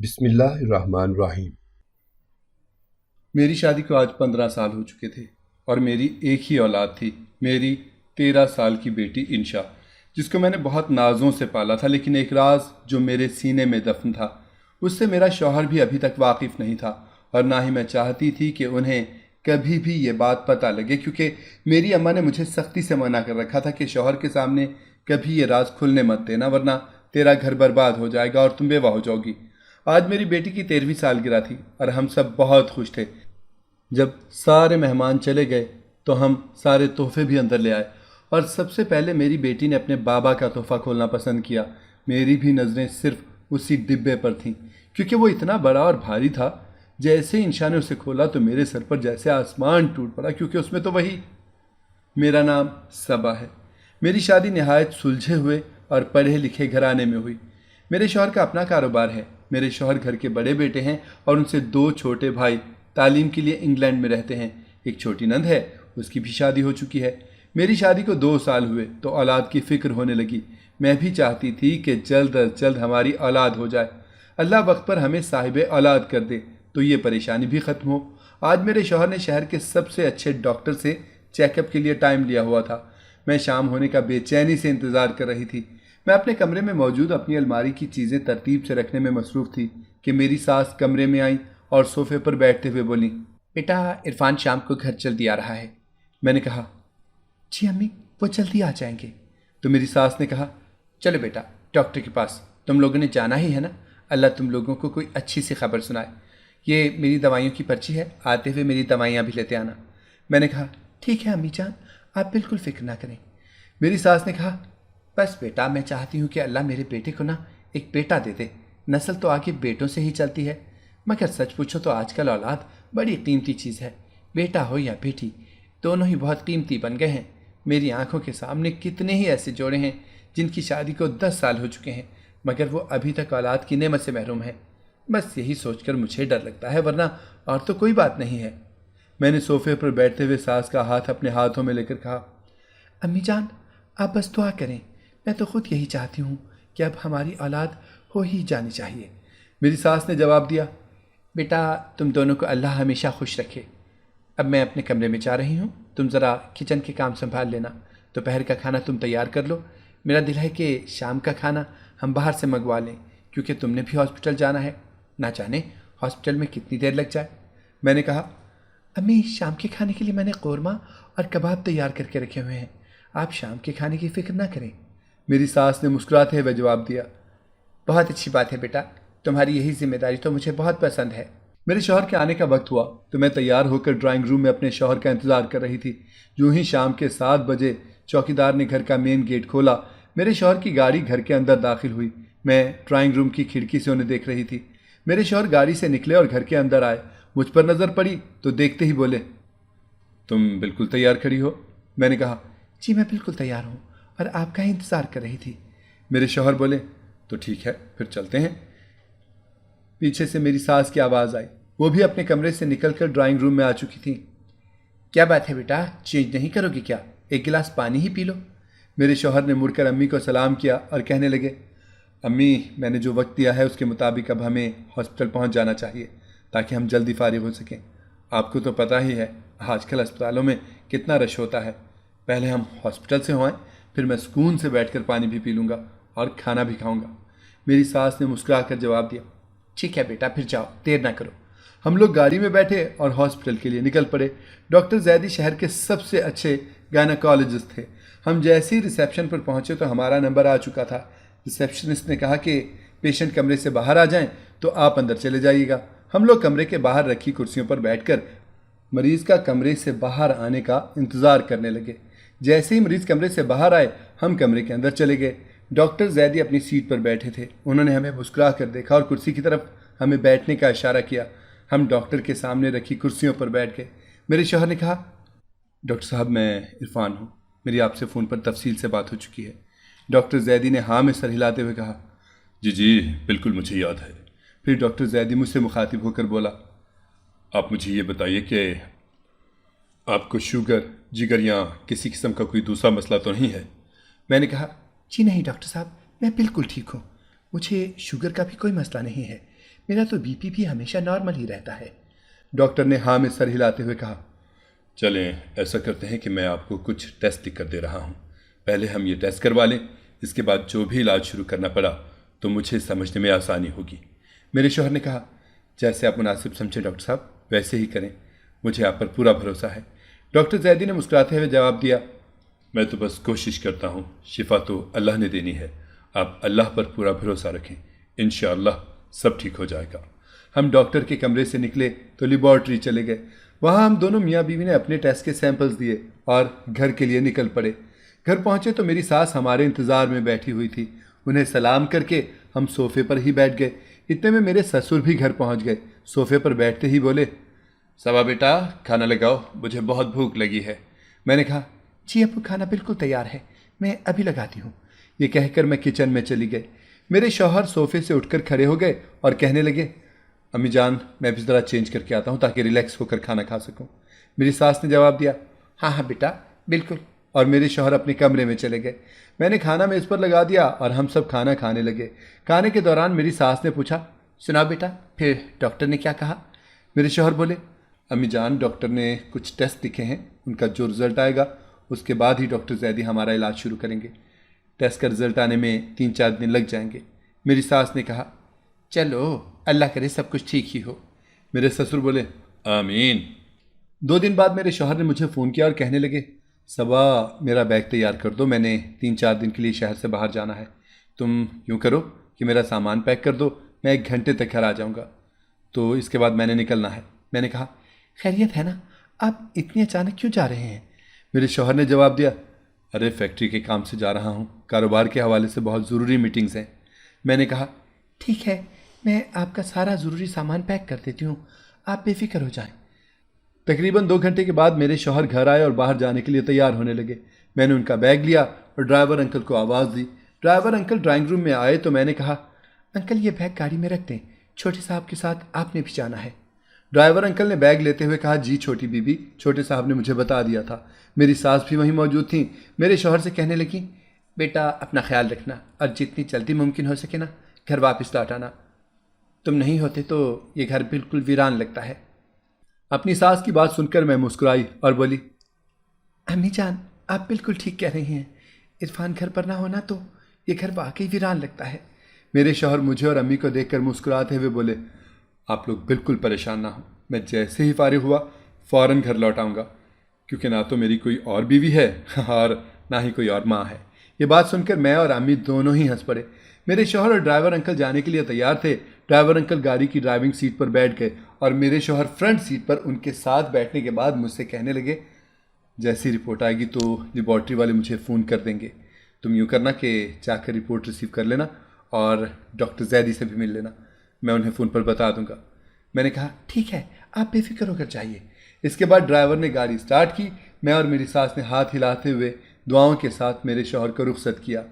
بسم اللہ الرحمن الرحیم۔ میری شادی کو آج 15 سال ہو چکے تھے اور میری ایک ہی اولاد تھی، میری 13 سال کی بیٹی انشا، جس کو میں نے بہت نازوں سے پالا تھا، لیکن ایک راز جو میرے سینے میں دفن تھا اس سے میرا شوہر بھی ابھی تک واقف نہیں تھا، اور نہ ہی میں چاہتی تھی کہ انہیں کبھی بھی یہ بات پتہ لگے، کیونکہ میری اماں نے مجھے سختی سے منع کر رکھا تھا کہ شوہر کے سامنے کبھی یہ راز کھلنے مت دینا، ورنہ تیرا گھر برباد ہو جائے گا اور تم بیوہ ہو جاؤ گی۔ آج میری بیٹی کی 13ویں سالگرہ تھی اور ہم سب بہت خوش تھے۔ جب سارے مہمان چلے گئے تو ہم سارے تحفے بھی اندر لے آئے، اور سب سے پہلے میری بیٹی نے اپنے بابا کا تحفہ کھولنا پسند کیا۔ میری بھی نظریں صرف اسی ڈبے پر تھیں، کیونکہ وہ اتنا بڑا اور بھاری تھا۔ جیسے ہی انشا نے اسے کھولا تو میرے سر پر جیسے آسمان ٹوٹ پڑا، کیونکہ اس میں تو وہی میرا نام صبا ہے۔ میری شادی نہایت سلجھے ہوئے اور پڑھے لکھے گھرانے میں ہوئی۔ میرے شوہر کا اپنا کاروبار ہے۔ میرے شوہر گھر کے بڑے بیٹے ہیں اور ان سے 2 چھوٹے بھائی تعلیم کے لیے انگلینڈ میں رہتے ہیں۔ ایک چھوٹی نند ہے، اس کی بھی شادی ہو چکی ہے۔ میری شادی کو 2 سال ہوئے تو اولاد کی فکر ہونے لگی۔ میں بھی چاہتی تھی کہ جلد از جلد ہماری اولاد ہو جائے۔ اللہ وقت پر ہمیں صاحب اولاد کر دے تو یہ پریشانی بھی ختم ہو۔ آج میرے شوہر نے شہر کے سب سے اچھے ڈاکٹر سے چیک اپ کے لیے ٹائم لیا ہوا تھا۔ میں شام ہونے کا بے چینی سے انتظار کر رہی تھی۔ میں اپنے کمرے میں موجود اپنی الماری کی چیزیں ترتیب سے رکھنے میں مصروف تھی کہ میری ساس کمرے میں آئیں اور صوفے پر بیٹھتے ہوئے بولیں، بیٹا عرفان شام کو گھر جلدی آ رہا ہے۔ میں نے کہا، جی امی، وہ جلدی آ جائیں گے۔ تو میری ساس نے کہا، چلو بیٹا ڈاکٹر کے پاس، تم لوگوں نے جانا ہی ہے نا، اللہ تم لوگوں کو کوئی اچھی سی خبر سنائے۔ یہ میری دوائیوں کی پرچی ہے، آتے ہوئے میری دوائیاں بھی لیتے آنا۔ میں نے کہا، ٹھیک ہے امی جان، آپ بالکل فکر نہ کریں۔ میری ساس نے کہا، بس بیٹا میں چاہتی ہوں کہ اللہ میرے بیٹے کو نا ایک بیٹا دے دے، نسل تو آگے بیٹوں سے ہی چلتی ہے، مگر سچ پوچھو تو آج کل اولاد بڑی قیمتی چیز ہے، بیٹا ہو یا بیٹی دونوں ہی بہت قیمتی بن گئے ہیں۔ میری آنکھوں کے سامنے کتنے ہی ایسے جوڑے ہیں جن کی شادی کو 10 سال ہو چکے ہیں، مگر وہ ابھی تک اولاد کی نعمت سے محروم ہیں۔ بس یہی سوچ کر مجھے ڈر لگتا ہے، ورنہ اور تو کوئی بات نہیں ہے۔ میں نے صوفے پر بیٹھتے ہوئے ساس کا ہاتھ اپنے ہاتھوں میں لے کر کہا، امی جان آپ بس دعا کریں، میں تو خود یہی چاہتی ہوں کہ اب ہماری اولاد ہو ہی جانی چاہیے۔ میری ساس نے جواب دیا، بیٹا تم دونوں کو اللہ ہمیشہ خوش رکھے۔ اب میں اپنے کمرے میں جا رہی ہوں، تم ذرا کچن کے کام سنبھال لینا، دوپہر کا کھانا تم تیار کر لو۔ میرا دل ہے کہ شام کا کھانا ہم باہر سے منگوا لیں، کیونکہ تم نے بھی ہاسپٹل جانا ہے، نہ جانے ہاسپٹل میں کتنی دیر لگ جائے۔ میں نے کہا، امی شام کے کھانے کے لیے میں نے قورمہ اور کباب تیار کر کے رکھے ہوئے ہیں، آپ شام کے کھانے کی فکر نہ کریں۔ میری ساس نے مسکراتے ہوئے جواب دیا، بہت اچھی بات ہے بیٹا، تمہاری یہی ذمہ داری تو مجھے بہت پسند ہے۔ میرے شوہر کے آنے کا وقت ہوا تو میں تیار ہو کر ڈرائنگ روم میں اپنے شوہر کا انتظار کر رہی تھی۔ یوں ہی شام کے 7 بجے چوکیدار نے گھر کا مین گیٹ کھولا، میرے شوہر کی گاڑی گھر کے اندر داخل ہوئی۔ میں ڈرائنگ روم کی کھڑکی سے انہیں دیکھ رہی تھی۔ میرے شوہر گاڑی سے نکلے اور گھر کے اندر آئے، مجھ پر نظر پڑی تو دیکھتے ہی بولے، تم بالکل تیار کھڑی ہو؟ میں نے کہا، جی میں بالکل تیار ہوں اور آپ کا ہی انتظار کر رہی تھی۔ میرے شوہر بولے، تو ٹھیک ہے پھر چلتے ہیں۔ پیچھے سے میری ساس کی آواز آئی، وہ بھی اپنے کمرے سے نکل کر ڈرائنگ روم میں آ چکی تھیں۔ کیا بات ہے بیٹا، چینج نہیں کرو گی کیا؟ ایک گلاس پانی ہی پی لو۔ میرے شوہر نے مڑ کر امی کو سلام کیا اور کہنے لگے، امی میں نے جو وقت دیا ہے اس کے مطابق اب ہمیں ہاسپٹل پہنچ جانا چاہیے تاکہ ہم جلدی فارغ ہو سکیں۔ آپ کو تو پتہ ہی ہے آج کل اسپتالوں میں کتنا رش ہوتا ہے۔ پہلے ہم ہاسپٹل سے ہوئیں، پھر میں سکون سے بیٹھ کر پانی بھی پی لوں گا اور کھانا بھی کھاؤں گا۔ میری ساس نے مسکرا کر جواب دیا، ٹھیک ہے بیٹا پھر جاؤ، دیر نہ کرو۔ ہم لوگ گاڑی میں بیٹھے اور ہاسپٹل کے لیے نکل پڑے۔ ڈاکٹر زیدی شہر کے سب سے اچھے گائناکالوجسٹ تھے۔ ہم جیسے ہی ریسیپشن پر پہنچے تو ہمارا نمبر آ چکا تھا۔ ریسیپشنسٹ نے کہا کہ پیشنٹ کمرے سے باہر آ جائیں تو آپ اندر چلے جائیے گا۔ ہم لوگ کمرے کے باہر رکھی کرسیوں پر بیٹھ کر مریض کا کمرے سے باہر آنے کا انتظار کرنے لگے۔ جیسے ہی مریض کمرے سے باہر آئے ہم کمرے کے اندر چلے گئے۔ ڈاکٹر زیدی اپنی سیٹ پر بیٹھے تھے، انہوں نے ہمیں مسکرا کر دیکھا اور کرسی کی طرف ہمیں بیٹھنے کا اشارہ کیا۔ ہم ڈاکٹر کے سامنے رکھی کرسیوں پر بیٹھ گئے۔ میرے شوہر نے کہا، ڈاکٹر صاحب میں عرفان ہوں، میری آپ سے فون پر تفصیل سے بات ہو چکی ہے۔ ڈاکٹر زیدی نے ہاں میں سر ہلاتے ہوئے کہا، جی جی بالکل مجھے یاد ہے۔ پھر ڈاکٹر زیدی مجھ سے مخاطب ہو کر بولا، آپ مجھے یہ بتائیے کہ آپ کو شوگر، جگر یا کسی قسم کا کوئی دوسرا مسئلہ تو نہیں ہے؟ میں نے کہا، جی نہیں ڈاکٹر صاحب، میں بالکل ٹھیک ہوں، مجھے شوگر کا بھی کوئی مسئلہ نہیں ہے، میرا تو بی پی بھی ہمیشہ نارمل ہی رہتا ہے۔ ڈاکٹر نے ہاں میں سر ہلاتے ہوئے کہا، چلیں ایسا کرتے ہیں کہ میں آپ کو کچھ ٹیسٹ لکھ کر دے رہا ہوں، پہلے ہم یہ ٹیسٹ کروا لیں، اس کے بعد جو بھی علاج شروع کرنا پڑا تو مجھے سمجھنے میں آسانی ہوگی۔ میرے شوہر نے کہا، جیسے آپ مناسب سمجھیں ڈاکٹر صاحب ویسے ہی کریں، مجھے آپ پر پورا بھروسہ ہے۔ ڈاکٹر زیدی نے مسکراتے ہوئے جواب دیا، میں تو بس کوشش کرتا ہوں، شفا تو اللہ نے دینی ہے، آپ اللہ پر پورا بھروسہ رکھیں، انشاءاللہ سب ٹھیک ہو جائے گا۔ ہم ڈاکٹر کے کمرے سے نکلے تو لیبارٹری چلے گئے، وہاں ہم دونوں میاں بیوی نے اپنے ٹیسٹ کے سیمپلز دیے اور گھر کے لیے نکل پڑے۔ گھر پہنچے تو میری ساس ہمارے انتظار میں بیٹھی ہوئی تھی، انہیں سلام کر کے ہم صوفے پر ہی بیٹھ گئے۔ اتنے میں میرے سسر بھی گھر پہنچ گئے، صوفے پر بیٹھتے ہی بولے، صبا بیٹا کھانا لگاؤ، مجھے بہت بھوک لگی ہے۔ میں نے کہا، جی ابو کھانا بالکل تیار ہے، میں ابھی لگاتی ہوں۔ یہ کہہ کر میں کچن میں چلی گئی۔ میرے شوہر صوفے سے اٹھ کر کھڑے ہو گئے اور کہنے لگے، امی جان میں بھی ذرا چینج کر کے آتا ہوں تاکہ ریلیکس ہو کر کھانا کھا سکوں۔ میری ساس نے جواب دیا، ہاں ہاں بیٹا بالکل۔ اور میرے شوہر اپنے کمرے میں چلے گئے۔ میں نے کھانا میز پر لگا دیا اور ہم سب کھانا کھانے لگے۔ کھانے کے دوران میری ساس نے پوچھا، سنا بیٹا پھر ڈاکٹر نے کیا کہا؟ میرے شوہر بولے، امی جان ڈاکٹر نے کچھ ٹیسٹ لکھے ہیں، ان کا جو رزلٹ آئے گا اس کے بعد ہی ڈاکٹر زیدی ہمارا علاج شروع کریں گے، ٹیسٹ کا رزلٹ آنے میں 3-4 دن لگ جائیں گے۔ میری ساس نے کہا، چلو اللہ کرے سب کچھ ٹھیک ہی ہو۔ میرے سسر بولے، آمین۔ 2 دن بعد میرے شوہر نے مجھے فون کیا اور کہنے لگے، صبا میرا بیگ تیار کر دو، میں نے 3-4 دن کے لیے شہر سے باہر جانا ہے، تم یوں کرو کہ میرا سامان پیک کر دو، میں 1 گھنٹے تک گھر آ جاؤں گا، تو اس کے بعد میں نے نکلنا ہے۔ میں نے کہا، خیریت ہے نا؟ آپ اتنی اچانک کیوں جا رہے ہیں؟ میرے شوہر نے جواب دیا، ارے فیکٹری کے کام سے جا رہا ہوں، کاروبار کے حوالے سے بہت ضروری میٹنگز ہیں۔ میں نے کہا، ٹھیک ہے، میں آپ کا سارا ضروری سامان پیک کر دیتی ہوں، آپ بے فکر ہو جائیں۔ تقریباً 2 گھنٹے کے بعد میرے شوہر گھر آئے اور باہر جانے کے لیے تیار ہونے لگے۔ میں نے ان کا بیگ لیا اور ڈرائیور انکل کو آواز دی۔ ڈرائیور انکل ڈرائنگ روم میں آئے تو میں نے کہا، انکل یہ بیگ گاڑی میں رکھ دیں، چھوٹے صاحب کے ساتھ آپ نے بھی جانا ہے۔ ڈرائیور انکل نے بیگ لیتے ہوئے کہا، جی چھوٹی بی بی، چھوٹے صاحب نے مجھے بتا دیا تھا۔ میری ساس بھی وہیں موجود تھیں۔ میرے شوہر سے کہنے لگیں، بیٹا اپنا خیال رکھنا اور جتنی جلدی ممکن ہو سکے نا گھر واپس لوٹ آنا، تم نہیں ہوتے تو یہ گھر بالکل ویران لگتا ہے۔ اپنی ساس کی بات سن کر میں مسکرائی اور بولی، امی جان آپ بالکل ٹھیک کہہ رہی ہیں، عرفان گھر پر نہ ہونا تو یہ گھر واقعی ویران لگتا ہے۔ میرے شوہر مجھے اور امی کو دیکھ کر مسکراتے ہوئے بولے، آپ لوگ بالکل پریشان نہ ہوں، میں جیسے ہی فارغ ہوا فوراً گھر لوٹ آؤں گا، کیونکہ نہ تو میری کوئی اور بیوی ہے اور نہ ہی کوئی اور ماں ہے۔ یہ بات سن کر میں اور امی دونوں ہی ہنس پڑے۔ میرے شوہر اور ڈرائیور انکل جانے کے لیے تیار تھے۔ ڈرائیور انکل گاڑی کی ڈرائیونگ سیٹ پر بیٹھ گئے اور میرے شوہر فرنٹ سیٹ پر ان کے ساتھ بیٹھنے کے بعد مجھ سے کہنے لگے، جیسی رپورٹ آئے گی تو لیبارٹری والے مجھے فون کر دیں گے، تم یوں کرنا کہ جا کر رپورٹ ریسیو کر لینا اور ڈاکٹر زیدی سے بھی مل لینا، میں انہیں فون پر بتا دوں گا۔ میں نے کہا، ٹھیک ہے آپ بے فکر ہو کر جائیے۔ اس کے بعد ڈرائیور نے گاڑی سٹارٹ کی۔ میں اور میری ساس نے ہاتھ ہلاتے ہوئے دعاؤں کے ساتھ میرے شوہر کو رخصت کیا۔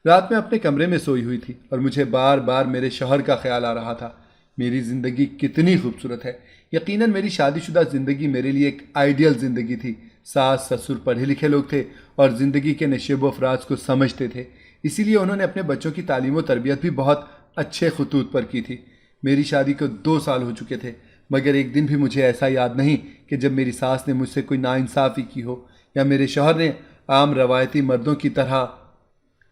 رات میں اپنے کمرے میں سوئی ہوئی تھی اور مجھے بار بار میرے شوہر کا خیال آ رہا تھا۔ میری زندگی کتنی خوبصورت ہے۔ یقیناً میری شادی شدہ زندگی میرے لیے ایک آئیڈیل زندگی تھی۔ ساس سسر پڑھے لکھے لوگ تھے اور زندگی کے نشیب و افراز کو سمجھتے تھے، اسی لیے انہوں نے اپنے بچوں کی تعلیم و تربیت بھی بہت اچھے خطوط پر کی تھی۔ میری شادی کو 2 سال ہو چکے تھے، مگر ایک دن بھی مجھے ایسا یاد نہیں کہ جب میری ساس نے مجھ سے کوئی ناانصافی کی ہو یا میرے شوہر نے عام روایتی مردوں کی طرح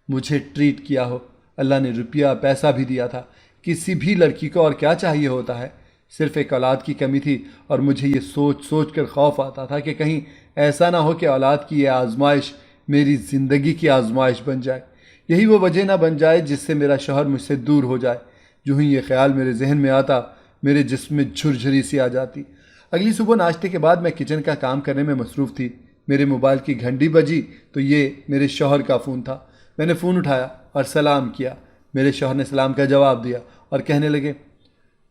مجھے ٹریٹ کیا ہو۔ اللہ نے روپیہ پیسہ بھی دیا تھا، کسی بھی لڑکی کو اور کیا چاہیے ہوتا ہے، صرف ایک اولاد کی کمی تھی، اور مجھے یہ سوچ سوچ کر خوف آتا تھا کہ کہیں ایسا نہ ہو کہ اولاد کی یہ آزمائش میری زندگی کی آزمائش بن جائے، یہی وہ وجہ نہ بن جائے جس سے میرا شوہر مجھ سے دور ہو جائے۔ جو ہی یہ خیال میرے ذہن میں آتا میرے جسم میں جھرجھری سی آ جاتی۔ اگلی صبح ناشتے کے بعد میں کچن کا کام کرنے میں مصروف تھی۔ میرے موبائل کی گھنٹی بجی تو یہ میرے شوہر کا فون تھا۔ میں نے فون اٹھایا اور سلام کیا۔ میرے شوہر نے سلام کا جواب دیا اور کہنے لگے،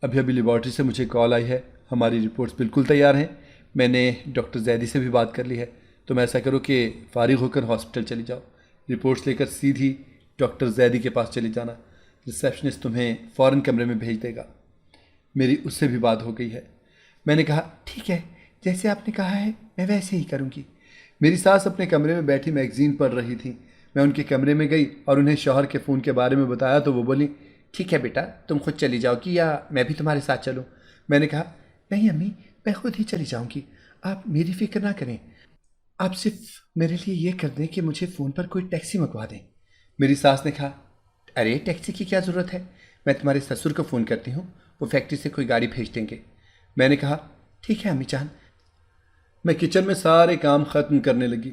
ابھی لیبارٹری سے مجھے کال آئی ہے، ہماری رپورٹس بالکل تیار ہیں، میں نے ڈاکٹر زیدی سے بھی بات کر لی ہے، تم ایسا کرو کہ فارغ ہو کر ہاسپٹل چلی جاؤ، رپورٹس لے کر سیدھی ڈاکٹر زیدی کے پاس چلی جانا، ریسیپشنسٹ تمہیں فوراً کمرے میں بھیج دے گا۔ میری اس سے بھی بات ہو گئی ہے۔ میں نے کہا، ٹھیک ہے، جیسے آپ نے کہا ہے میں ویسے ہی کروں گی۔ میری ساس اپنے کمرے میں بیٹھی میگزین پڑھ رہی تھی۔ میں ان کے کمرے میں گئی اور انہیں شوہر کے فون کے بارے میں بتایا تو وہ بولی، ٹھیک ہے بیٹا، تم خود چلی جاؤ گی یا میں بھی تمہارے ساتھ چلوں؟ میں نے کہا نہیں امی، میں خود ہی چلی جاؤں گی، آپ میری فکر نہ کریں، آپ صرف میرے لیے یہ کر دیں کہ مجھے فون پر کوئی ٹیکسی منگوا دیں۔ میری ساس نے کہا ارے ٹیکسی کی کیا ضرورت ہے، میں تمہارے سسر کو فون کرتی ہوں، وہ فیکٹری سے کوئی گاڑی بھیج دیں گے۔ میں نے کہا ٹھیک ہے امی جان۔ میں کچن میں سارے کام ختم کرنے لگی۔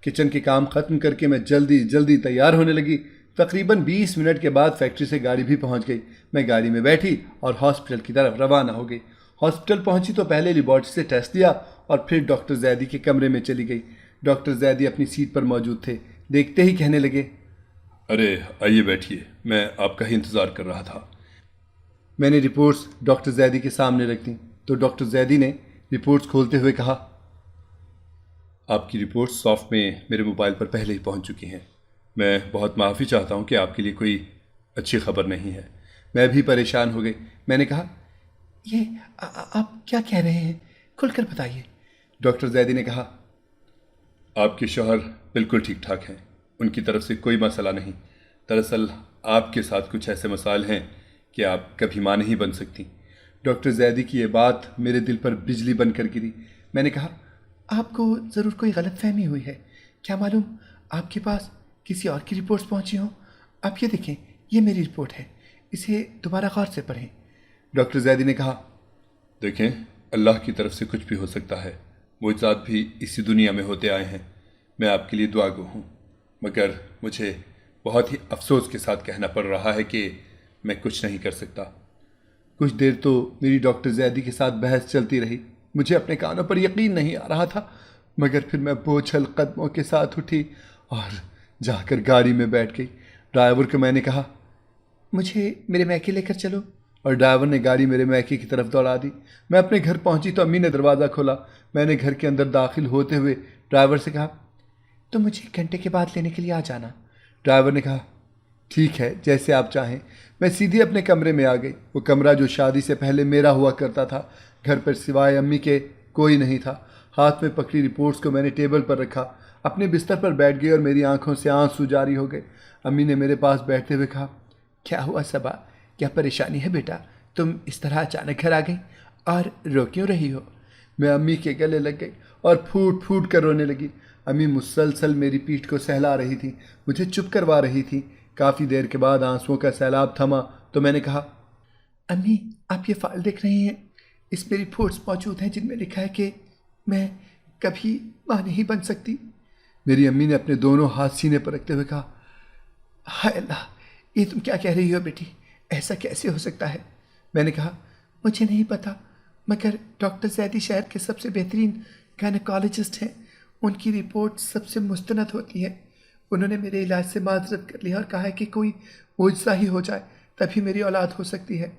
کچن کے کام ختم کر کے میں جلدی جلدی تیار ہونے لگی۔ تقریباً 20 منٹ کے بعد فیکٹری سے گاڑی بھی پہنچ گئی۔ میں گاڑی میں بیٹھی اور ہاسپٹل کی طرف روانہ ہو گئی۔ ہاسپٹل پہنچی تو پہلے لیبارٹری سے ٹیسٹ دیا اور پھر ڈاکٹر زیدی کے کمرے میں چلی گئی۔ ڈاکٹر زیدی اپنی سیٹ پر موجود تھے۔ دیکھتے ہی کہنے لگے ارے آئیے بیٹھیے، میں آپ کا ہی انتظار کر رہا تھا۔ میں نے رپورٹس ڈاکٹر زیدی کے سامنے رکھ دیں تو ڈاکٹر زیدی نے رپورٹس کھولتے ہوئے کہا آپ کی رپورٹ سافٹ میں میرے موبائل پر پہلے ہی پہنچ چکی ہیں۔ میں بہت معافی چاہتا ہوں کہ آپ کے لیے کوئی اچھی خبر نہیں ہے۔ میں بھی پریشان ہو گئی۔ میں نے کہا یہ آپ کیا کہہ رہے ہیں، کھل کر بتائیے۔ ڈاکٹر زیدی نے کہا آپ کے شوہر بالکل ٹھیک ٹھاک ہیں، ان کی طرف سے کوئی مسئلہ نہیں۔ دراصل آپ کے ساتھ کچھ ایسے مسائل ہیں کہ آپ کبھی ماں نہیں بن سکتی۔ ڈاکٹر زیدی کی یہ بات میرے دل پر بجلی بن کر گری۔ میں نے کہا آپ کو ضرور کوئی غلط فہمی ہوئی ہے، کیا معلوم آپ کے پاس کسی اور کی رپورٹس پہنچی ہوں۔ آپ یہ دیکھیں، یہ میری رپورٹ ہے، اسے دوبارہ غور سے پڑھیں۔ ڈاکٹر زیدی نے کہا دیکھیں، اللہ کی طرف سے کچھ بھی ہو سکتا ہے، معجزات بھی اسی دنیا میں ہوتے آئے ہیں۔ میں آپ کے لیے دعا گو ہوں، مگر مجھے بہت ہی افسوس کے ساتھ کہنا پڑ رہا ہے کہ میں کچھ نہیں کر سکتا۔ کچھ دیر تو میری ڈاکٹر زیدی کے ساتھ بحث چلتی رہی۔ مجھے اپنے کانوں پر یقین نہیں آ رہا تھا، مگر پھر میں بوجھل قدموں کے ساتھ اٹھی اور جا کر گاڑی میں بیٹھ گئی۔ ڈرائیور کو میں نے کہا مجھے میرے میکے لے کر چلو، اور ڈرائیور نے گاڑی میرے میکے کی طرف دوڑا دی۔ میں اپنے گھر پہنچی تو امی نے دروازہ کھولا۔ میں نے گھر کے اندر داخل ہوتے ہوئے ڈرائیور سے کہا تو مجھے ایک گھنٹے کے بعد لینے کے لیے آ جانا۔ ڈرائیور نے کہا ٹھیک ہے، جیسے آپ چاہیں۔ میں سیدھی اپنے کمرے میں آ گئی۔ وہ کمرہ جو شادی سے پہلے میرا ہوا کرتا تھا، گھر پر سوائے امی کے کوئی نہیں تھا۔ ہاتھ میں پکڑی رپورٹس کو میں نے ٹیبل پر رکھا، اپنے بستر پر بیٹھ گئی اور میری آنکھوں سے آنسو جاری ہو گئے۔ امی نے میرے پاس بیٹھتے ہوئے کہا کیا ہوا صبا، کیا پریشانی ہے بیٹا، تم اس طرح اچانک گھر آ گئی اور رو کیوں رہی ہو؟ میں امی کے گلے لگ گئی اور پھوٹ پھوٹ کر رونے لگی۔ امی مسلسل میری پیٹھ کو سہلا رہی تھی، مجھے چپ کروا رہی تھی۔ کافی دیر کے بعد آنسوؤں کا سیلاب تھما تو میں نے کہا امی آپ یہ فائل دیکھ رہی ہیں، اس میں رپورٹس موجود ہیں جن میں لکھا ہے کہ میں کبھی ماں نہیں بن سکتی۔ میری امی نے اپنے دونوں ہاتھ سینے پر رکھتے ہوئے کہا ہائے اللہ، یہ تم کیا کہہ رہی ہو بیٹی، ایسا کیسے ہو سکتا ہے؟ میں نے کہا مجھے نہیں پتا، مگر ڈاکٹر زیدی شہر کے سب سے بہترین گائنیکالوجسٹ ہیں، ان کی رپورٹ سب سے مستند ہوتی ہے۔ انہوں نے میرے علاج سے معذرت کر لیا اور کہا ہے کہ کوئی معجزہ ہی ہو جائے تبھی میری اولاد ہو سکتی ہے۔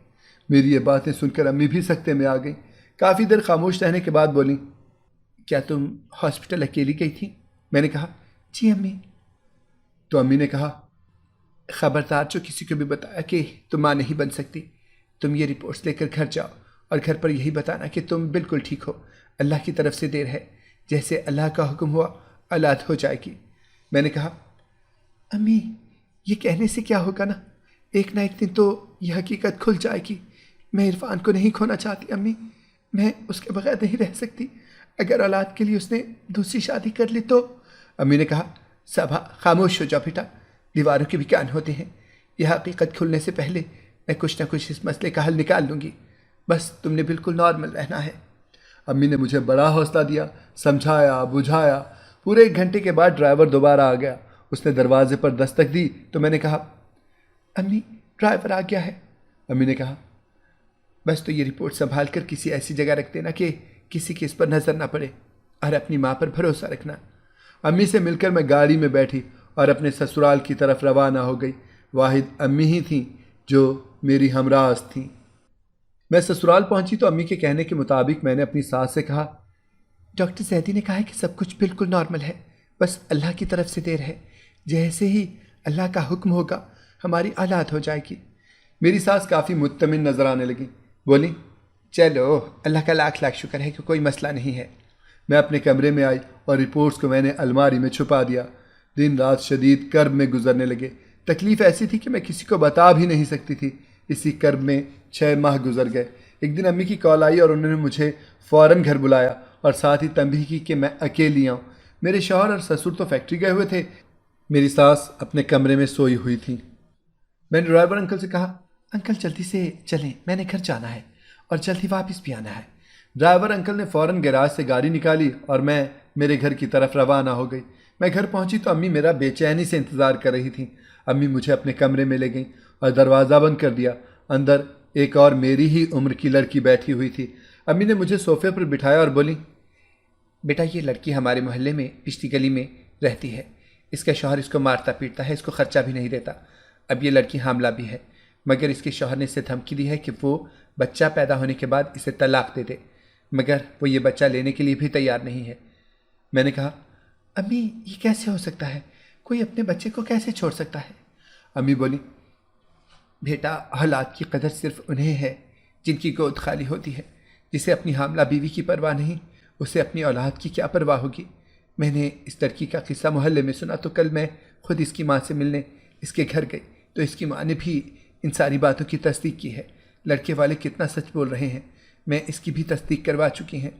میری یہ باتیں سن کر امی بھی سکتے میں آ گئیں۔ کافی دیر خاموش رہنے کے بعد بولی کیا تم ہاسپٹل اکیلی گئی تھی؟ میں نے کہا جی امی۔ تو امی نے کہا خبردار جو کسی کو بھی بتایا کہ تم ماں نہیں بن سکتی، تم یہ رپورٹس لے کر گھر جاؤ اور گھر پر یہی بتانا کہ تم بالکل ٹھیک ہو، اللہ کی طرف سے دیر ہے، جیسے اللہ کا حکم ہوا اولاد ہو جائے گی۔ میں نے کہا امی یہ کہنے سے کیا ہوگا نا، ایک نہ ایک دن تو یہ حقیقت کھل جائے گی۔ میں عرفان کو نہیں کھونا چاہتی امی، میں اس کے بغیر نہیں رہ سکتی۔ اگر اولاد کے لیے اس نے دوسری شادی کر لی تو… امی نے کہا صبا خاموش ہو جاؤ بیٹا، دیواروں کے بھی کان ہوتے ہیں، یہ حقیقت کھلنے سے پہلے میں کچھ نہ کچھ اس مسئلے کا حل نکال لوں گی، بس تم نے بالکل نارمل رہنا ہے۔ امی نے مجھے بڑا حوصلہ دیا، سمجھایا بجھایا۔ پورے 1 گھنٹے کے بعد ڈرائیور دوبارہ آ گیا۔ اس نے دروازے پر دستک دی تو میں نے کہا امی ڈرائیور آ گیا ہے۔ امی نے کہا بس تو یہ رپورٹ سنبھال کر کسی ایسی جگہ رکھ دینا کہ کسی کی اس پر نظر نہ پڑے، اور اپنی ماں پر بھروسہ رکھنا۔ امی سے مل کر میں گاڑی میں بیٹھی اور اپنے سسرال کی طرف روانہ ہو گئی۔ واحد امی ہی تھیں جو میری ہمراز تھیں۔ میں سسرال پہنچی تو امی کے کہنے کے مطابق میں نے اپنی ساس سے کہا ڈاکٹر زیدی نے کہا ہے کہ سب کچھ بالکل نارمل ہے، بس اللہ کی طرف سے دیر ہے، جیسے ہی اللہ کا حکم ہوگا ہماری اولاد ہو جائے گی۔ میری ساس کافی مطمئن نظر آنے لگی، بولی چلو اللہ کا لاکھ لاکھ شکر ہے کہ کوئی مسئلہ نہیں ہے۔ میں اپنے کمرے میں آئی اور رپورٹس کو میں نے الماری میں چھپا دیا۔ دن رات شدید کرب میں گزرنے لگے۔ تکلیف ایسی تھی کہ میں کسی کو بتا بھی نہیں سکتی تھی۔ اسی کرب میں 6 ماہ گزر گئے۔ ایک دن امی کی کال آئی اور انہوں نے مجھے فوراً گھر بلایا اور ساتھ ہی تنبیہ کی کہ میں اکیلی آؤں۔ میرے شوہر اور سسر تو فیکٹری گئے ہوئے تھے، میری ساس اپنے کمرے میں سوئی ہوئی تھی۔ میں نے ڈرائیور انکل سے کہا، انکل جلدی سے چلیں، میں نے گھر جانا ہے اور جلدی واپس بھی آنا ہے۔ ڈرائیور انکل نے فوراً گیراج سے گاڑی نکالی اور میں میرے گھر کی طرف روانہ ہو گئی۔ میں گھر پہنچی تو امی میرا بے چینی سے انتظار کر رہی تھیں۔ امی مجھے اپنے کمرے میں لے گئیں اور دروازہ بند کر دیا۔ اندر ایک اور میری ہی عمر کی لڑکی بیٹھی ہوئی تھی۔ امی نے مجھے صوفے پر بٹھایا اور بولی، بیٹا یہ لڑکی ہمارے محلے میں پچھلی گلی میں رہتی ہے، اس کا شوہر اس کو مارتا پیٹتا ہے، اس کو خرچہ بھی نہیں دیتا۔ اب یہ لڑکی حاملہ بھی ہے، مگر اس کے شوہر نے اسے دھمکی دی ہے کہ وہ بچہ پیدا ہونے کے بعد اسے طلاق دے دے، مگر وہ یہ بچہ لینے کے لیے بھی تیار نہیں ہے۔ میں نے کہا، امی یہ کیسے ہو سکتا ہے؟ کوئی اپنے بچے کو کیسے چھوڑ سکتا ہے؟ امی بولی، بیٹا اولاد کی قدر صرف انہیں ہے جن کی گود خالی ہوتی ہے۔ جسے اپنی حاملہ بیوی کی پرواہ نہیں، اسے اپنی اولاد کی کیا پرواہ ہوگی؟ میں نے اس لڑکی کا قصہ محلے میں سنا تو کل میں خود اس کی ماں سے ملنے اس کے گھر گئی تو اس کی ماں نے بھی ان ساری باتوں کی تصدیق کی ہے۔ لڑکے والے کتنا سچ بول رہے ہیں، میں اس کی بھی تصدیق کروا چکی ہیں۔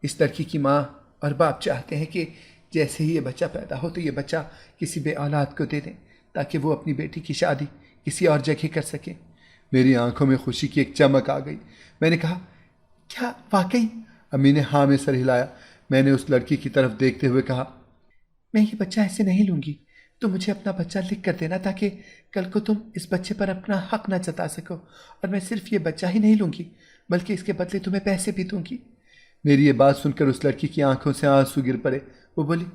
اس لڑکی کی ماں اور باپ چاہتے ہیں کہ جیسے ہی یہ بچہ پیدا ہو تو یہ بچہ کسی بے اولاد کو دے دیں تاکہ وہ اپنی بیٹی کی شادی کسی اور جگہ کر سکیں۔ میری آنکھوں میں خوشی کی ایک چمک آ گئی۔ میں نے کہا، کیا واقعی؟ امی نے ہاں میں سر ہلایا۔ میں نے اس لڑکی کی طرف دیکھتے ہوئے کہا، میں یہ بچہ ایسے نہیں لوں گی، تم مجھے اپنا بچہ لکھ کر دینا تاکہ کل کو تم اس بچے پر اپنا حق نہ جتا سکو، اور میں صرف یہ بچہ ہی نہیں لوں گی بلکہ اس کے بدلے تمہیں پیسے بھی دوں گی۔ میری یہ بات سن کر اس لڑکی کی آنکھوں سے آنسو گر پڑے۔ وہ بولی،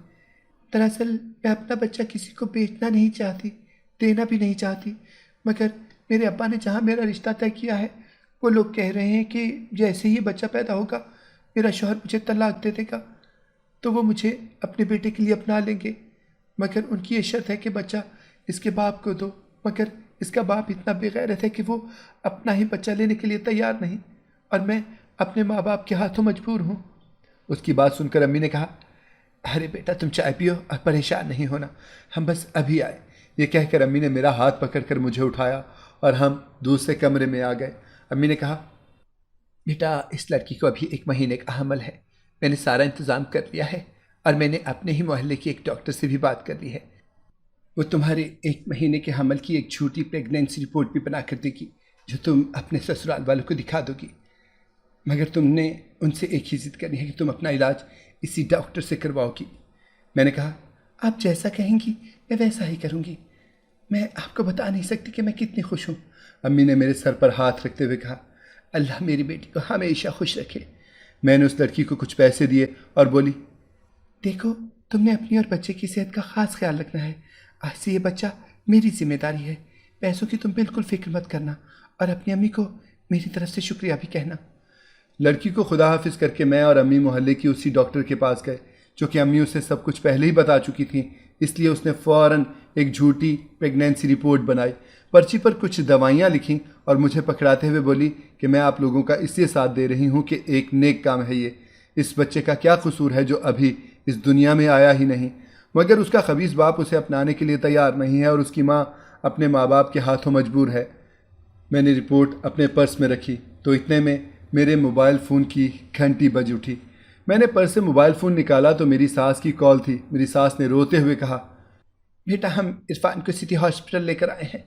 دراصل میں اپنا بچہ کسی کو بیچنا نہیں چاہتی، دینا بھی نہیں چاہتی، مگر میرے ابا نے جہاں میرا رشتہ طے کیا ہے وہ لوگ کہہ رہے ہیں کہ جیسے ہی بچہ پیدا ہوگا میرا شوہر مجھے طلاق دے دے گا تو وہ مجھے اپنے بیٹے کے لیے اپنا لیں گے، مگر ان کی یہ شرط ہے کہ بچہ اس کے باپ کو دو، مگر اس کا باپ اتنا بے غیرت ہے کہ وہ اپنا ہی بچہ لینے کے لیے تیار نہیں، اور میں اپنے ماں باپ کے ہاتھوں مجبور ہوں۔ اس کی بات سن کر امی نے کہا، ارے بیٹا تم چائے پیو اور پریشان نہیں ہونا، ہم بس ابھی آئے۔ یہ کہہ کر امی نے میرا ہاتھ پکڑ کر مجھے اٹھایا اور ہم دوسرے کمرے میں آ گئے۔ امی نے کہا، بیٹا اس لڑکی کو ابھی 1 مہینے کا حمل ہے، میں نے سارا انتظام کر لیا ہے اور میں نے اپنے ہی محلے کے ایک ڈاکٹر سے بھی بات کر لی ہے، وہ تمہارے 1 مہینے کے حمل کی ایک جھوٹی پریگنینسی رپورٹ بھی بنا کر دے گی جو تم اپنے سسرال والوں کو دکھا دو گی، مگر تم نے ان سے ایک ہی ضد کرنی ہے کہ تم اپنا علاج اسی ڈاکٹر سے کرواؤ گی۔ میں نے کہا، آپ جیسا کہیں گی میں ویسا ہی کروں گی، میں آپ کو بتا نہیں سکتی کہ میں کتنی خوش ہوں۔ امی نے میرے سر پر ہاتھ رکھتے ہوئے کہا، اللہ میری بیٹی کو ہمیشہ خوش رکھے۔ میں نے اس لڑکی کو کچھ پیسے دیے اور بولی، دیکھو تم نے اپنی اور بچے کی صحت کا خاص خیال رکھنا ہے، آج سے یہ بچہ میری ذمہ داری ہے، پیسوں کی تم بالکل فکر مت کرنا اور اپنی امی کو میری طرف سے شکریہ بھی کہنا۔ لڑکی کو خدا حافظ کر کے میں اور امی محلے کی اسی ڈاکٹر کے پاس گئے، چونکہ امی اسے سب کچھ پہلے ہی بتا چکی تھیں، اس لیے اس نے فوراً ایک جھوٹی پریگنینسی رپورٹ بنائی، پرچی پر کچھ دوائیاں لکھیں اور مجھے پکڑاتے ہوئے بولی کہ میں آپ لوگوں کا اس لیے ساتھ دے رہی ہوں کہ ایک نیک کام ہے یہ، اس بچے کا کیا قصور ہے جو ابھی اس دنیا میں آیا ہی نہیں، مگر اس کا خبیث باپ اسے اپنانے کے لیے تیار نہیں ہے اور اس کی ماں اپنے ماں باپ کے ہاتھوں مجبور ہے۔ میں نے رپورٹ اپنے پرس میں رکھی تو اتنے میں میرے موبائل فون کی گھنٹی بج اٹھی۔ میں نے پرس سے موبائل فون نکالا تو میری ساس کی کال تھی۔ میری ساس نے روتے ہوئے کہا، بیٹا ہم عرفان کو سٹی ہاسپٹل لے کر آئے ہیں،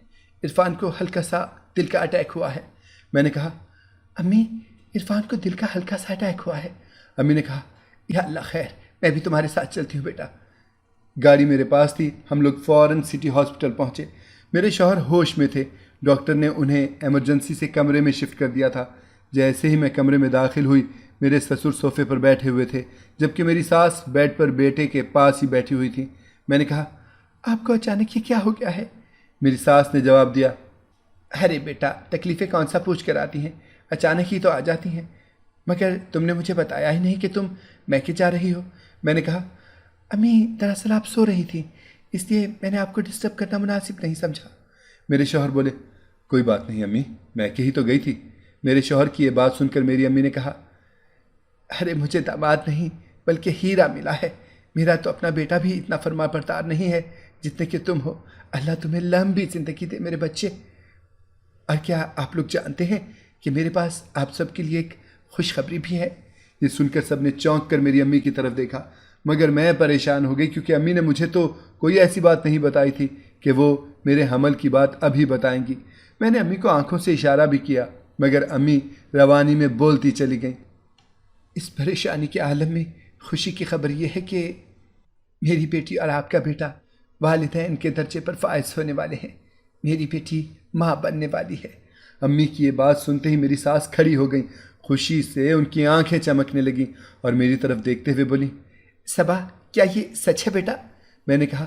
عرفان کو ہلکا سا دل کا اٹیک ہوا ہے۔ میں نے کہا، امی عرفان کو دل کا ہلکا سا اٹیک ہوا ہے؟ امی نے کہا، یا اللہ خیر، میں بھی تمہارے ساتھ چلتی ہوں بیٹا۔ گاڑی میرے پاس تھی، ہم لوگ فوراً سٹی ہاسپٹل پہنچے۔ میرے شوہر ہوش میں تھے، ڈاکٹر نے انہیں ایمرجنسی سے کمرے میں شفٹ کر دیا تھا۔ جیسے ہی میں کمرے میں داخل ہوئی، میرے سسر صوفے پر بیٹھے ہوئے تھے جبکہ میری ساس بیڈ پر بیٹے کے پاس ہی بیٹھی ہوئی تھی۔ میں نے کہا، آپ کو اچانک یہ کیا ہو گیا ہے؟ میری ساس نے جواب دیا، ارے بیٹا تکلیفیں کون سا پوچھ کر آتی ہیں، اچانک ہی تو آ جاتی ہیں، مگر تم نے مجھے بتایا ہی نہیں کہ تم میکے جا رہی ہو۔ میں نے کہا، امی دراصل آپ سو رہی تھی اس لیے میں نے آپ کو ڈسٹرب کرنا مناسب نہیں سمجھا۔ میرے شوہر بولے، کوئی بات نہیں امی، میکے ہی تو گئی تھی۔ میرے شوہر کی یہ بات سن کر میری امی نے کہا، ارے مجھے داماد نہیں بلکہ ہیرا ملا ہے، میرا تو اپنا بیٹا بھی اتنا فرما بردار نہیں ہے جتنے کہ تم ہو۔ اللہ تمہیں لمبی زندگی دے میرے بچے۔ اور کیا آپ لوگ جانتے ہیں کہ میرے پاس آپ سب کے لیے ایک خوشخبری بھی ہے؟ یہ سن کر سب نے چونک کر میری امی کی طرف دیکھا، مگر میں پریشان ہو گئی کیونکہ امی نے مجھے تو کوئی ایسی بات نہیں بتائی تھی کہ وہ میرے حمل کی بات ابھی بتائیں گی۔ میں نے امی کو آنکھوں سے اشارہ بھی کیا، مگر امی روانی میں بولتی چلی گئیں۔ اس پریشانی کے عالم میں خوشی کی خبر یہ ہے کہ میری بیٹی اور آپ کا بیٹا والدین کے درجے پر فائز ہونے والے ہیں۔ میری بیٹی ماں بننے والی ہے۔ امی کی یہ بات سنتے ہی میری سانس کھڑی ہو گئی، خوشی سے ان کی آنکھیں چمکنے لگیں اور میری طرف دیکھتے ہوئے بولی، صبا کیا یہ سچ ہے بیٹا؟ میں نے کہا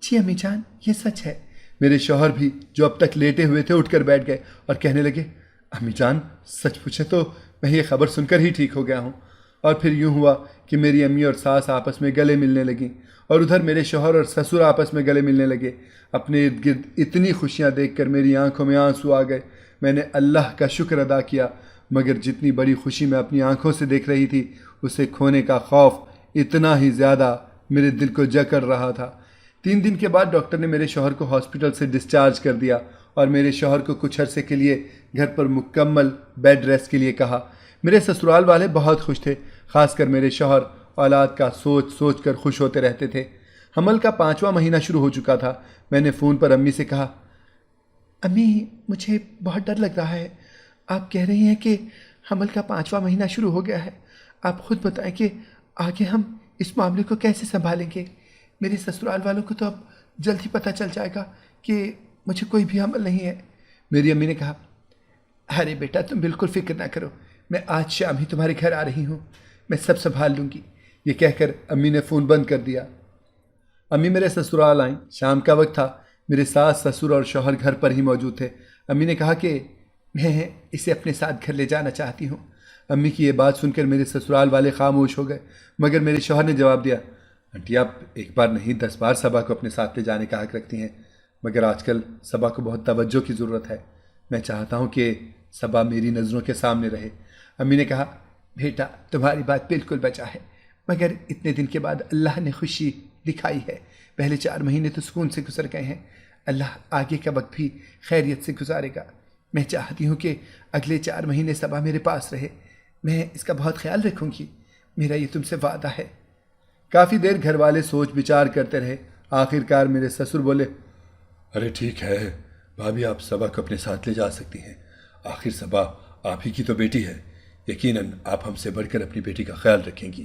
جی امی جان یہ سچ ہے۔ میرے شوہر بھی جو اب تک لیٹے ہوئے تھے اٹھ کر بیٹھ گئے اور کہنے لگے، امی جان سچ پوچھے تو میں یہ خبر سن کر ہی ٹھیک ہو گیا ہوں۔ اور پھر یوں ہوا کہ میری امی اور ساس آپس میں گلے ملنے لگیں اور ادھر میرے شوہر اور سسر آپس میں گلے ملنے لگے۔ اپنے ارد گرد اتنی خوشیاں دیکھ کر میری آنکھوں میں آنسو آ گئے۔ میں نے اللہ کا شکر ادا کیا، مگر جتنی بڑی خوشی میں اپنی آنکھوں سے دیکھ رہی تھی اسے کھونے کا خوف اتنا ہی زیادہ میرے دل کو جکڑ رہا تھا۔ 3 دن کے بعد ڈاکٹر نے میرے شوہر کو ہاسپٹل سے ڈسچارج کر دیا اور میرے شوہر کو کچھ عرصے کے لیے گھر پر مکمل بیڈ ریسٹ کے لیے کہا۔ میرے سسرال والے بہت خوش تھے، خاص کر میرے شوہر اولاد کا سوچ سوچ کر خوش ہوتے رہتے تھے۔ حمل کا 5واں مہینہ شروع ہو چکا تھا۔ میں نے فون پر امی سے کہا، امی مجھے بہت ڈر لگ رہا ہے۔ آپ کہہ رہی ہیں کہ حمل کا 5واں مہینہ شروع ہو گیا ہے۔ آپ خود بتائیں کہ آگے ہم اس معاملے کو کیسے سنبھالیں گے؟ میرے سسرال والوں کو تو اب جلد ہی پتہ چل جائے گا کہ مجھے کوئی بھی حمل نہیں ہے۔ میری امی نے کہا، ارے بیٹا تم بالکل فکر نہ کرو، میں آج شام ہی تمہارے گھر آ رہی ہوں، میں سب سنبھال لوں گی۔ یہ کہہ کر امی نے فون بند کر دیا۔ امی میرے سسرال آئیں، شام کا وقت تھا، میرے ساس سسر اور شوہر گھر پر ہی موجود تھے۔ امی نے کہا کہ میں اسے اپنے ساتھ گھر لے جانا چاہتی ہوں۔ امی کی یہ بات سن کر میرے سسرال والے خاموش ہو گئے، مگر میرے شوہر نے جواب دیا، آنٹی آپ ایک بار نہیں 10 بار صبا کو اپنے ساتھ لے جانے کا حق رکھتی ہیں، مگر آج کل صبا کو بہت توجہ کی ضرورت ہے۔ میں چاہتا ہوں کہ صبا میری نظروں کے سامنے رہے۔ امی نے کہا، بیٹا تمہاری بات بالکل بچا ہے، مگر اتنے دن کے بعد اللہ نے خوشی دکھائی ہے۔ پہلے 4 مہینے تو سکون سے گزر گئے ہیں، اللہ آگے کا وقت بھی خیریت سے گزارے گا۔ میں چاہتی ہوں کہ اگلے 4 مہینے صبا میرے پاس رہے، میں اس کا بہت خیال رکھوں گی، میرا یہ تم سے وعدہ ہے۔ کافی دیر گھر والے سوچ بچار کرتے رہے۔ آخر کار میرے سسر بولے، ارے ٹھیک ہے بھابھی، آپ صبا کو اپنے ساتھ لے جا سکتی ہیں، آخر صبا آپ ہی کی تو بیٹی ہے، یقیناً آپ ہم سے بڑھ کر اپنی بیٹی کا خیال رکھیں گی۔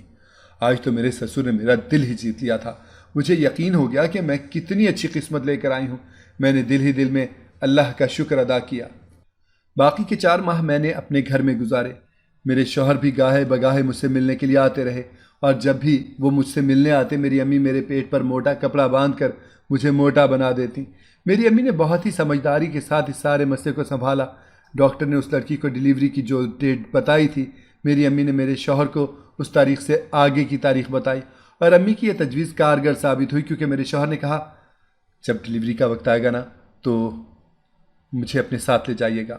آج تو میرے سسر نے میرا دل ہی جیت لیا تھا۔ مجھے یقین ہو گیا کہ میں کتنی اچھی قسمت لے کر آئی ہوں۔ میں نے دل ہی دل میں اللہ کا شکر ادا کیا۔ باقی کے 4 ماہ میں نے اپنے گھر میں گزارے۔ میرے شوہر بھی گاہے بگاہے مجھ سے ملنے کے لیے آتے رہے، اور جب بھی وہ مجھ سے ملنے آتے میری امی میرے پیٹ پر موٹا کپڑا باندھ کر مجھے موٹا بنا دیتی۔ میری امی نے بہت ہی سمجھداری کے ساتھ اس سارے مسئلے کو سنبھالا۔ ڈاکٹر نے اس لڑکی کو ڈیلیوری کی جو ڈیٹ بتائی تھی، میری امی نے میرے شوہر کو اس تاریخ سے آگے کی تاریخ بتائی، اور امی کی یہ تجویز کارگر ثابت ہوئی، کیونکہ میرے شوہر نے کہا، جب ڈیلیوری کا وقت آئے گا نا تو مجھے اپنے ساتھ لے جائیے گا۔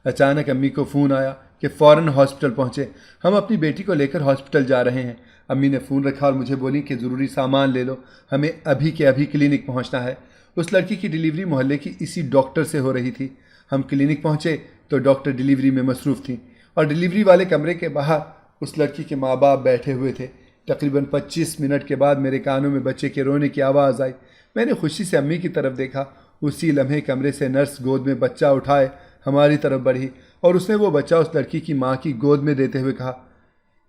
اچانک امی کو فون آیا کہ فوراً ہاسپٹل پہنچے، ہم اپنی بیٹی کو لے کر ہاسپٹل جا رہے ہیں۔ امی نے فون رکھا اور مجھے بولی کہ ضروری سامان لے لو، ہمیں ابھی کے ابھی کلینک پہنچنا ہے۔ اس لڑکی کی ڈیلیوری محلے کی اسی ڈاکٹر سے ہو رہی تھی۔ ہم کلینک پہنچے تو ڈاکٹر ڈیلیوری میں مصروف تھیں، اور ڈیلیوری والے کمرے کے باہر اس لڑکی کے ماں باپ بیٹھے ہوئے تھے۔ تقریباً 25 منٹ کے بعد میرے کانوں میں بچے کے رونے کی آواز آئی۔ میں نے خوشی سے امی کی طرف دیکھا۔ اسی لمحے کمرے سے نرس گود میں بچہ اٹھائے ہماری طرف بڑھی، اور اس نے وہ بچہ اس لڑکی کی ماں کی گود میں دیتے ہوئے کہا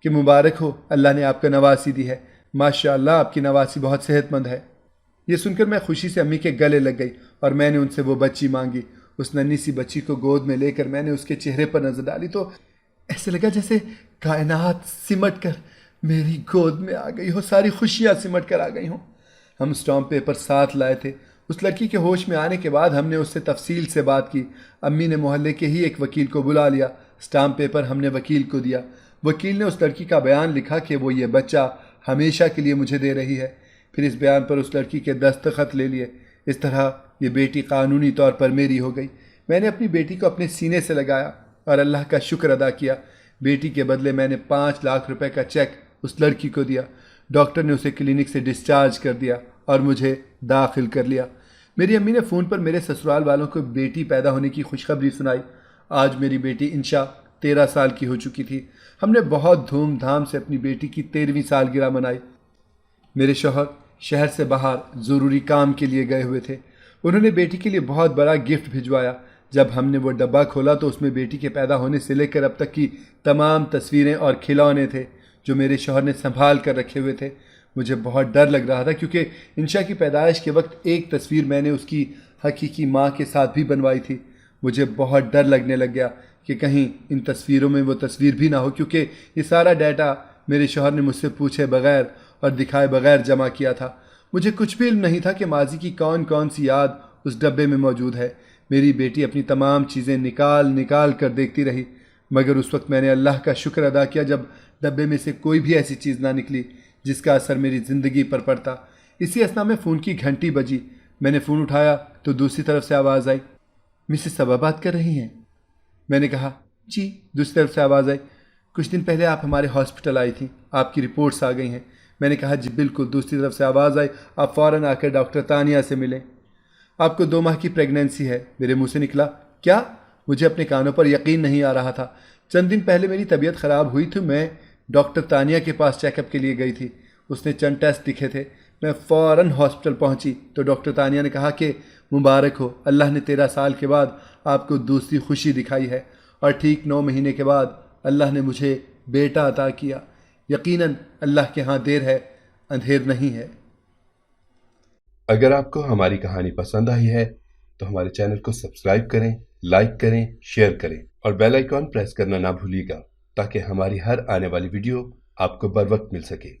کہ مبارک ہو، اللہ نے آپ کو نواسی دی ہے، ماشاء اللہ آپ کی نواسی بہت صحت مند ہے۔ یہ سن کر میں خوشی سے امی کے گلے لگ گئی، اور میں نے ان سے وہ بچی مانگی۔ اس ننھی سی بچی کو گود میں لے کر میں نے اس کے چہرے پر نظر ڈالی تو ایسے لگا جیسے کائنات سمٹ کر میری گود میں آ گئی ہو، ساری خوشیاں سمٹ کر آ گئی ہوں۔ ہم اسٹامپ پیپر ساتھ لائے تھے۔ اس لڑکی کے ہوش میں آنے کے بعد ہم نے اس سے تفصیل سے بات کی۔ امی نے محلے کے ہی ایک وکیل کو بلا لیا۔ اسٹامپ پیپر ہم نے وکیل کو دیا۔ وکیل نے اس لڑکی کا بیان لکھا کہ وہ یہ بچہ ہمیشہ کے لیے مجھے دے رہی ہے۔ پھر اس بیان پر اس لڑکی کے دستخط لے لیے۔ اس طرح یہ بیٹی قانونی طور پر میری ہو گئی۔ میں نے اپنی بیٹی کو اپنے سینے سے لگایا اور اللہ کا شکر ادا کیا۔ بیٹی کے بدلے میں نے 5 لاکھ روپے کا چیک اس لڑکی کو دیا۔ ڈاکٹر نے اسے کلینک سے ڈسچارج کر دیا اور مجھے داخل کر لیا۔ میری امی نے فون پر میرے سسرال والوں کو بیٹی پیدا ہونے کی خوشخبری سنائی۔ آج میری بیٹی انشا 13 سال کی ہو چکی تھی۔ ہم نے بہت دھوم دھام سے اپنی بیٹی کی 13ویں سالگرہ منائی۔ میرے شوہر شہر سے باہر ضروری کام کے لیے گئے ہوئے تھے۔ انہوں نے بیٹی کے لیے بہت بڑا گفٹ بھجوایا۔ جب ہم نے وہ ڈبہ کھولا تو اس میں بیٹی کے پیدا ہونے سے لے کر اب تک کی تمام تصویریں اور کھلونے تھے جو میرے شوہر نے سنبھال کر رکھے ہوئے تھے۔ مجھے بہت ڈر لگ رہا تھا کیونکہ انشا کی پیدائش کے وقت ایک تصویر میں نے اس کی حقیقی ماں کے ساتھ بھی بنوائی تھی۔ مجھے بہت ڈر لگنے لگ گیا کہ کہیں ان تصویروں میں وہ تصویر بھی نہ ہو، کیونکہ یہ سارا ڈیٹا میرے شوہر نے مجھ سے پوچھے بغیر اور دکھائے بغیر جمع کیا تھا۔ مجھے کچھ بھی علم نہیں تھا کہ ماضی کی کون کون سی یاد اس ڈبے میں موجود ہے۔ میری بیٹی اپنی تمام چیزیں نکال کر دیکھتی رہی، مگر اس وقت میں نے اللہ کا شکر ادا کیا جب ڈبے میں سے کوئی بھی ایسی چیز نہ نکلی جس کا اثر میری زندگی پر پڑتا۔ اسی اثنا میں فون کی گھنٹی بجی۔ میں نے فون اٹھایا تو دوسری طرف سے آواز آئی، مسز صبا بات کر رہی ہیں؟ میں نے کہا جی۔ دوسری طرف سے آواز آئی، کچھ دن پہلے آپ ہمارے ہاسپٹل آئی تھیں، آپ کی رپورٹس آ گئی ہیں۔ میں نے کہا جی بالکل۔ دوسری طرف سے آواز آئی، آپ فوراً آ کر ڈاکٹر تانیہ سے ملیں، آپ کو 2 ماہ کی پریگنینسی ہے۔ میرے منہ سے نکلا کیا؟ مجھے اپنے کانوں پر یقین نہیں آ رہا تھا۔ چند دن پہلے میری طبیعت خراب ہوئی تو میں ڈاکٹر تانیہ کے پاس چیک اپ کے لیے گئی تھی۔ اس نے چند ٹیسٹ لکھے تھے۔ میں فوراً ہاسپٹل پہنچی تو ڈاکٹر تانیہ نے کہا کہ مبارک ہو، اللہ نے 13 سال کے بعد آپ کو دوسری خوشی دکھائی ہے، اور ٹھیک 9 مہینے کے بعد اللہ نے مجھے بیٹا عطا کیا۔ یقیناً اللہ کے ہاں دیر ہے، اندھیر نہیں ہے۔ اگر آپ کو ہماری کہانی پسند آئی ہے تو ہمارے چینل کو سبسکرائب کریں، لائک کریں، شیئر کریں اور بیل آئیکن پریس کرنا نہ بھولیے گا تاکہ ہماری ہر آنے والی ویڈیو آپ کو بر وقت مل سکے۔